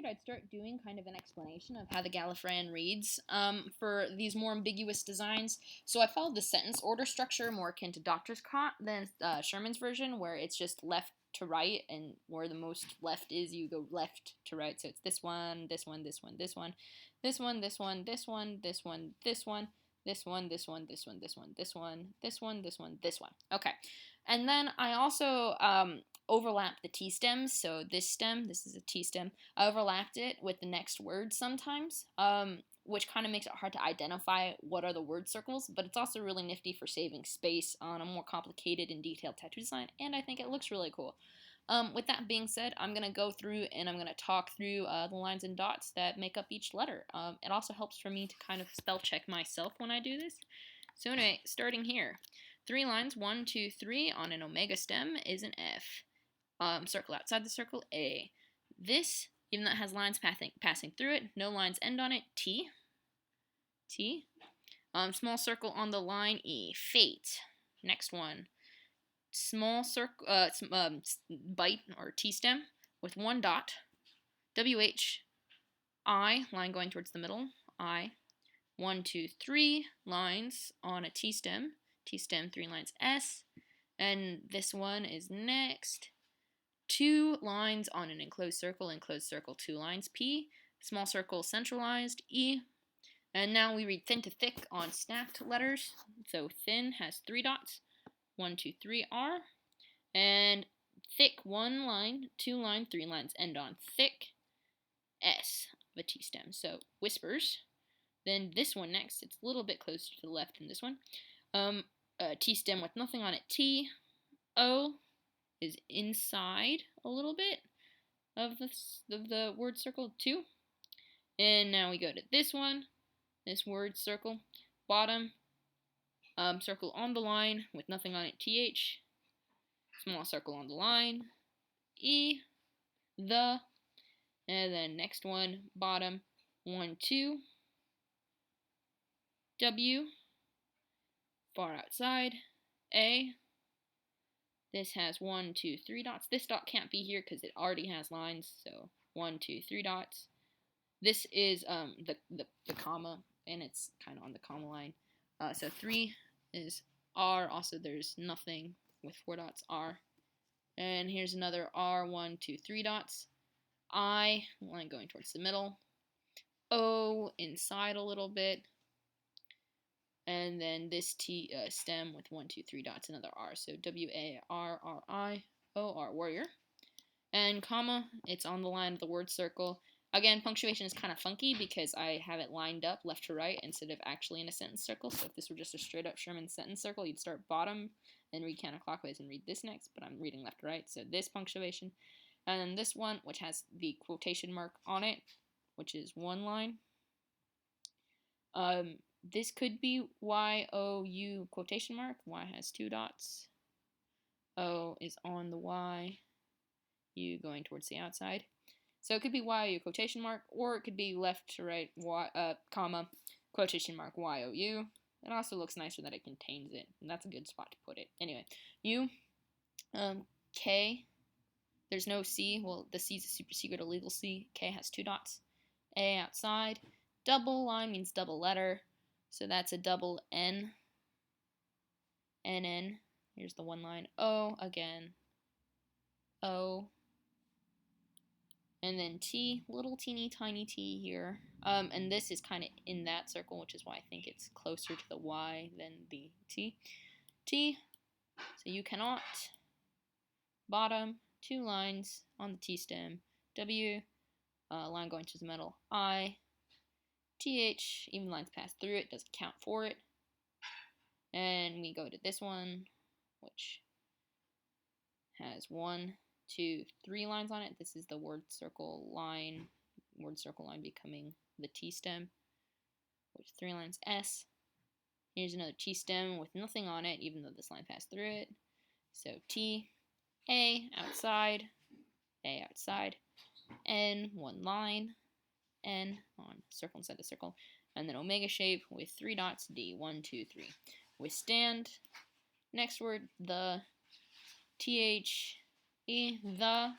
I'd start doing kind of an explanation of how the Gallifreyan reads for these more ambiguous designs. So I followed the sentence order structure more akin to Doctor's Cot than Sherman's version, where it's just left to right, and where the most left is, you go left to right. So it's this one, this one, this one, this one, this one, this one, this one, this one, this one, this one, this one, this one, this one, this one, this one, this one, this one. Okay. And then I also overlap the T stems. So this stem, this is a T stem, I overlapped it with the next word sometimes, which kind of makes it hard to identify what are the word circles, but it's also really nifty for saving space on a more complicated and detailed tattoo design, and I think it looks really cool. With that being said, I'm going to go through and I'm going to talk through the lines and dots that make up each letter. It also helps for me to kind of spell check myself when I do this. So anyway, starting here. 3 lines, 1, 2, 3, on an omega stem is an F. Circle outside the circle, A. This, even though it has lines passing through it, no lines end on it, T. T. Small circle on the line, E. Fate. Next one. Small circle, bite or T stem with 1 dot. WH. I, line going towards the middle, I. 1, 2, 3 lines on a T stem. T stem, 3 lines, S. And this one is next. 2 lines on an enclosed circle, 2 lines, P. Small circle centralized, E. And now we read thin to thick on snapped letters. So thin has 3 dots, 1, 2, 3, R. And thick, 1 line, 2 lines, 3 lines, end on thick, S of a T stem. So whispers. Then this one next, it's a little bit closer to the left than this one. T stem with nothing on it, T. O is inside a little bit of the word circle, 2. And now we go to this one, this word circle, bottom, circle on the line with nothing on it, TH. Small circle on the line, E, the, and then next one, bottom, 1, 2, W, far outside, A. This has 1, 2, 3 dots. This dot can't be here because it already has lines, so 1, 2, 3 dots. This is the comma, and it's kind of on the comma line. So 3 is R. Also, there's nothing with 4 dots, R. And here's another R, 1, 2, 3 dots. I, line going towards the middle. O, inside a little bit. And then this T stem with 1, 2, 3 dots, another R. So W-A-R-R-I-O-R, warrior. And comma, it's on the line of the word circle. Again, punctuation is kind of funky because I have it lined up left to right instead of actually in a sentence circle. So if this were just a straight up Sherman sentence circle, you'd start bottom, then read counterclockwise and read this next, but I'm reading left to right. So this punctuation. And then this one, which has the quotation mark on it, which is 1 line. This could be Y-O-U quotation mark. Y has 2 dots. O is on the Y. U going towards the outside. So it could be Y-O-U quotation mark, or it could be left to right, comma, quotation mark, Y-O-U. It also looks nicer that it contains it, and that's a good spot to put it. Anyway, U, K, there's no C. Well, the C is a super secret illegal C. K has 2 dots. A outside. Double line means double letter. So that's a double N. NN. Here's the 1 line. O again. O. And then T, little teeny tiny T here. And this is kind of in that circle, which is why I think it's closer to the Y than the T. T. So you cannot. Bottom, 2 lines on the T stem. W. Line going to the middle. I. TH, even lines pass through it, doesn't count for it. And we go to this one, which has 1, 2, 3 lines on it. This is the word circle line becoming the T stem, which 3 lines, S. Here's another T stem with nothing on it, even though this line passed through it. So T, A, outside, N, 1 line, N on circle inside the circle, and then omega shape with 3 dots, D, 1, 2, 3. Withstand. Next word, the, TH, E, the,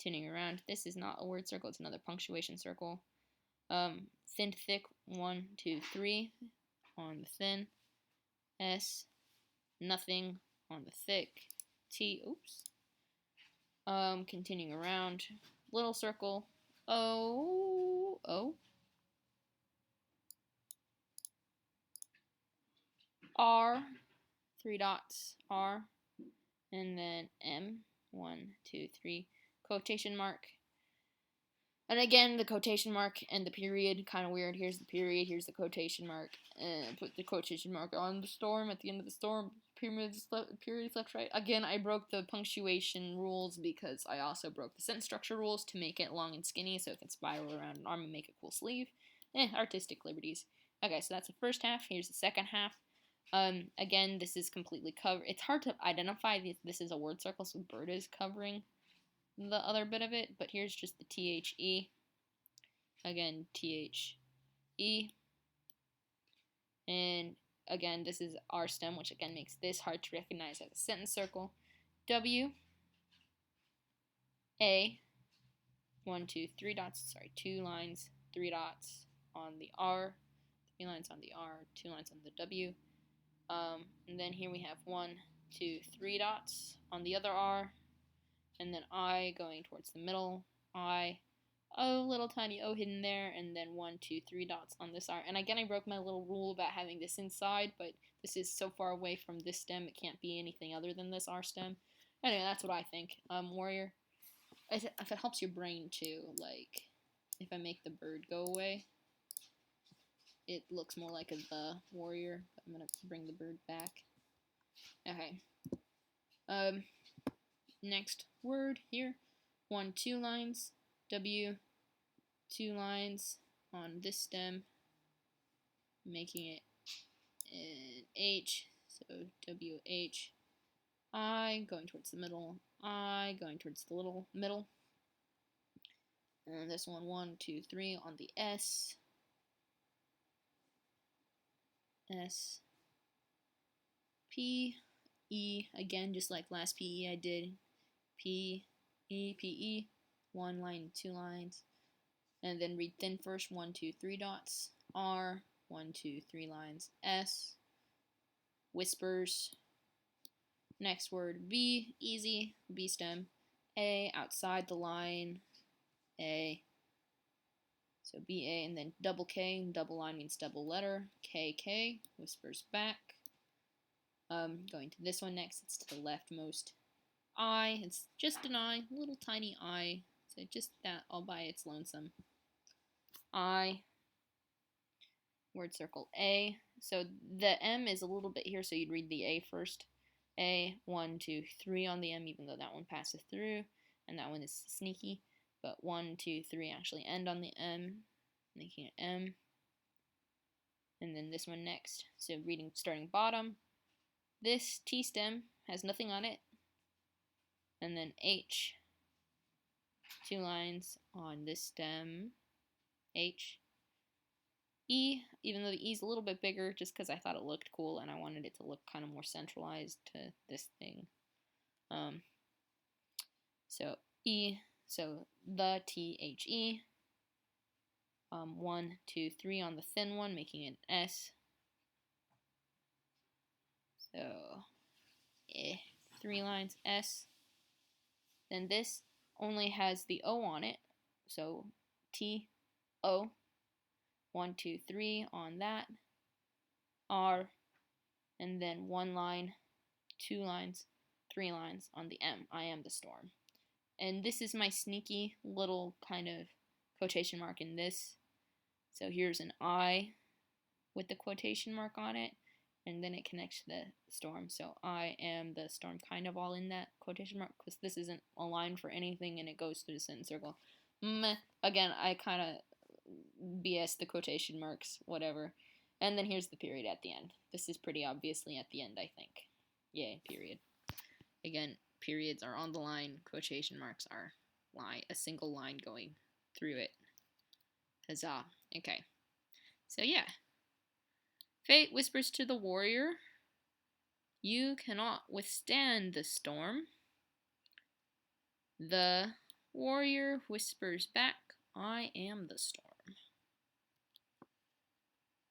Continuing around. This is not a word circle, it's another punctuation circle. Thin, thick, 1, 2, 3 on the thin. S, nothing on the thick. T, oops. Continuing around. Little circle. O, O. R, 3 dots, R. And then M, 1, 2, 3, quotation mark. And again, the quotation mark and the period, kind of weird. Here's the period, here's the quotation mark. And put the quotation mark on the storm, at the end of the storm. Period left, right. Again, I broke the punctuation rules because I also broke the sentence structure rules to make it long and skinny so it can spiral around an arm and make a cool sleeve. Artistic liberties. Okay, so that's the first half. Here's the second half. Again, this is completely covered. It's hard to identify this is a word circle, so bird is covering the other bit of it, but here's just the THE. Again, THE. And again, this is our stem, which again makes this hard to recognize as a sentence circle. W, A, 1, 2, 3 dots, sorry, 2 lines, 3 dots on the R, 3 lines on the R, 2 lines on the W. And then here we have 1, 2, 3 dots on the other R, and then I going towards the middle, I, O, little tiny O hidden there, and then 1, 2, 3 dots on this R. And again, I broke my little rule about having this inside, but this is so far away from this stem, it can't be anything other than this R stem. Anyway, that's what I think. Warrior. If it helps your brain too, like, if I make the bird go away, it looks more like the warrior. I'm gonna bring the bird back. Okay. Next word here. 1, 2 lines. W, 2 lines on this stem, making it an H. So WH. I going towards the middle. I going towards the little middle. And this one, 1, 2, 3 on the S. S. P, E, again, just like last PE I did. P, E, PE, 1 line, 2 lines. And then read thin first, 1, 2, 3 dots. R, 1, 2, 3 lines. S, whispers. Next word, V, easy, V stem. A, outside the line. A. So BA, and then double K, double line means double letter. KK, whispers back. Going to this one next, it's to the leftmost. I, it's just an I, little tiny I. So just that all by its lonesome. I, word circle A. So the M is a little bit here, so you'd read the A first. A, 1, 2, 3 on the M, even though that one passes through, and that one is sneaky. But 1, 2, 3 actually end on the M, making it M. And then this one next. So reading starting bottom. This T stem has nothing on it. And then H. 2 lines on this stem. H. E, even though the E is a little bit bigger, just because I thought it looked cool and I wanted it to look kind of more centralized to this thing. So E. So the THE, 1, 2, 3 on the thin one, making it an S. So 3 lines S. Then this only has the O on it, so T, O, 1, 2, 3 on that, R, and then 1 line, 2 lines, 3 lines on the M. I am the storm. And this is my sneaky little kind of quotation mark in this. So here's an I with the quotation mark on it, and then it connects to the storm. So I am the storm, kind of all in that quotation mark, because this isn't a line for anything, and it goes through the sentence circle. Again, I kind of BS the quotation marks, whatever. And then here's the period at the end. This is pretty obviously at the end, I think. Yay, period. Again, periods are on the line, quotation marks are a single line going through it. Huzzah. Okay. So yeah. Fate whispers to the warrior, you cannot withstand the storm. The Warrior whispers back, I am the star.